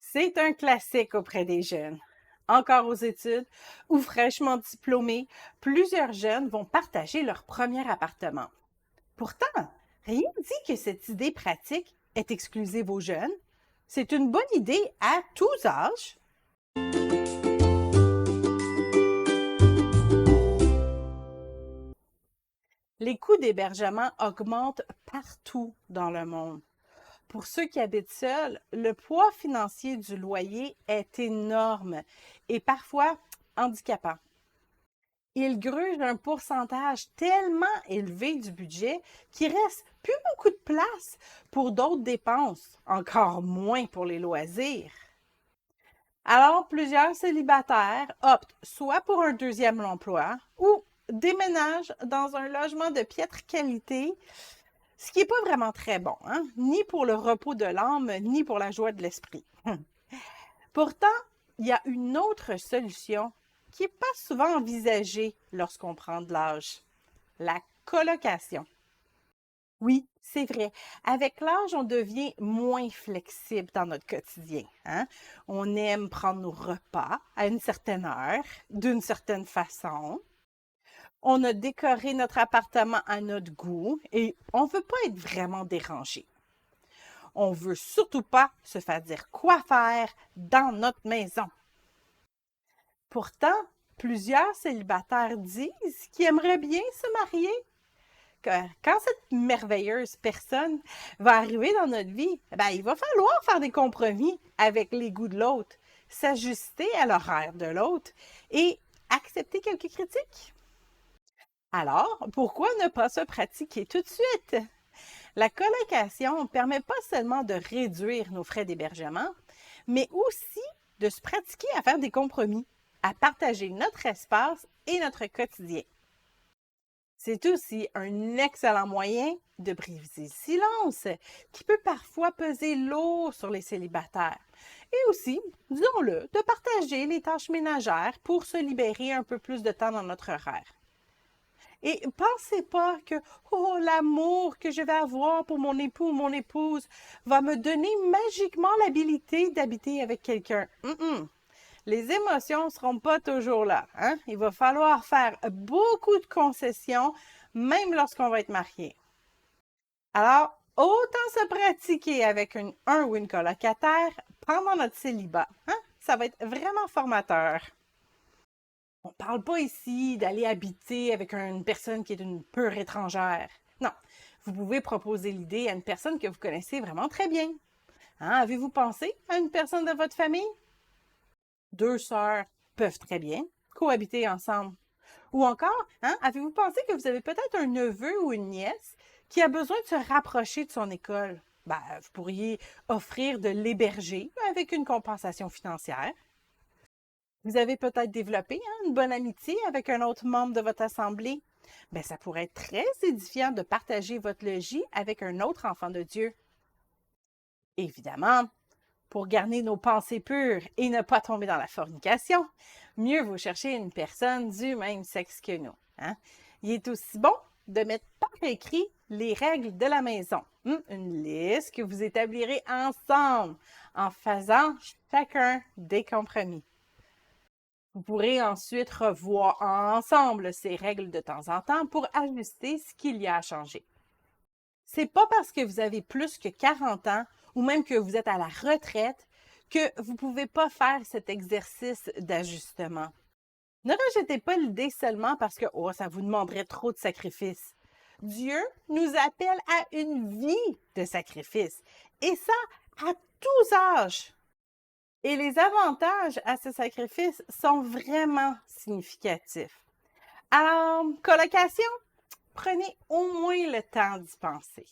C'est un classique auprès des jeunes. Encore aux études ou fraîchement diplômés, plusieurs jeunes vont partager leur premier appartement. Pourtant, rien ne dit que cette idée pratique est exclusive aux jeunes. C'est une bonne idée à tous âges. Les coûts d'hébergement augmentent partout dans le monde. Pour ceux qui habitent seuls, le poids financier du loyer est énorme et parfois handicapant. Il gruge un pourcentage tellement élevé du budget qu'il reste plus beaucoup de place pour d'autres dépenses, encore moins pour les loisirs. Alors, plusieurs célibataires optent soit pour un deuxième emploi ou déménagent dans un logement de piètre qualité, ce qui n'est pas vraiment très bon, hein? Ni pour le repos de l'âme, ni pour la joie de l'esprit. Pourtant, il y a une autre solution qui n'est pas souvent envisagée lorsqu'on prend de l'âge, la colocation. Oui, c'est vrai. Avec l'âge, on devient moins flexible dans notre quotidien, hein? On aime prendre nos repas à une certaine heure, d'une certaine façon. On a décoré notre appartement à notre goût et on ne veut pas être vraiment dérangé. On ne veut surtout pas se faire dire quoi faire dans notre maison. Pourtant, plusieurs célibataires disent qu'ils aimeraient bien se marier. Quand cette merveilleuse personne va arriver dans notre vie, il va falloir faire des compromis avec les goûts de l'autre, s'ajuster à l'horaire de l'autre et accepter quelques critiques. Alors, pourquoi ne pas se pratiquer tout de suite? La colocation ne permet pas seulement de réduire nos frais d'hébergement, mais aussi de se pratiquer à faire des compromis, à partager notre espace et notre quotidien. C'est aussi un excellent moyen de briser le silence, qui peut parfois peser lourd sur les célibataires. Et aussi, disons-le, de partager les tâches ménagères pour se libérer un peu plus de temps dans notre horaire. Et pensez pas que l'amour que je vais avoir pour mon époux ou mon épouse va me donner magiquement l'habilité d'habiter avec quelqu'un. Les émotions ne seront pas toujours là, hein? Il va falloir faire beaucoup de concessions, même lorsqu'on va être marié. Alors, autant se pratiquer avec un ou une colocataire pendant notre célibat, hein? Ça va être vraiment formateur. On ne parle pas ici d'aller habiter avec une personne qui est une pure étrangère. Non, vous pouvez proposer l'idée à une personne que vous connaissez vraiment très bien. Hein? Avez-vous pensé à une personne de votre famille? Deux sœurs peuvent très bien cohabiter ensemble. Ou encore, hein, avez-vous pensé que vous avez peut-être un neveu ou une nièce qui a besoin de se rapprocher de son école? Vous pourriez offrir de l'héberger avec une compensation financière. Vous avez peut-être développé une bonne amitié avec un autre membre de votre assemblée. Ça pourrait être très édifiant de partager votre logis avec un autre enfant de Dieu. Évidemment, pour garder nos pensées pures et ne pas tomber dans la fornication, mieux vaut chercher une personne du même sexe que nous, hein? Il est aussi bon de mettre par écrit les règles de la maison, une liste que vous établirez ensemble en faisant chacun des compromis. Vous pourrez ensuite revoir ensemble ces règles de temps en temps pour ajuster ce qu'il y a à changer. C'est pas parce que vous avez plus que 40 ans ou même que vous êtes à la retraite que vous ne pouvez pas faire cet exercice d'ajustement. Ne rejetez pas l'idée seulement parce que ça vous demanderait trop de sacrifices. Dieu nous appelle à une vie de sacrifice, et ça à tous âges. Et les avantages à ce sacrifice sont vraiment significatifs. Alors, colocation, prenez au moins le temps d'y penser.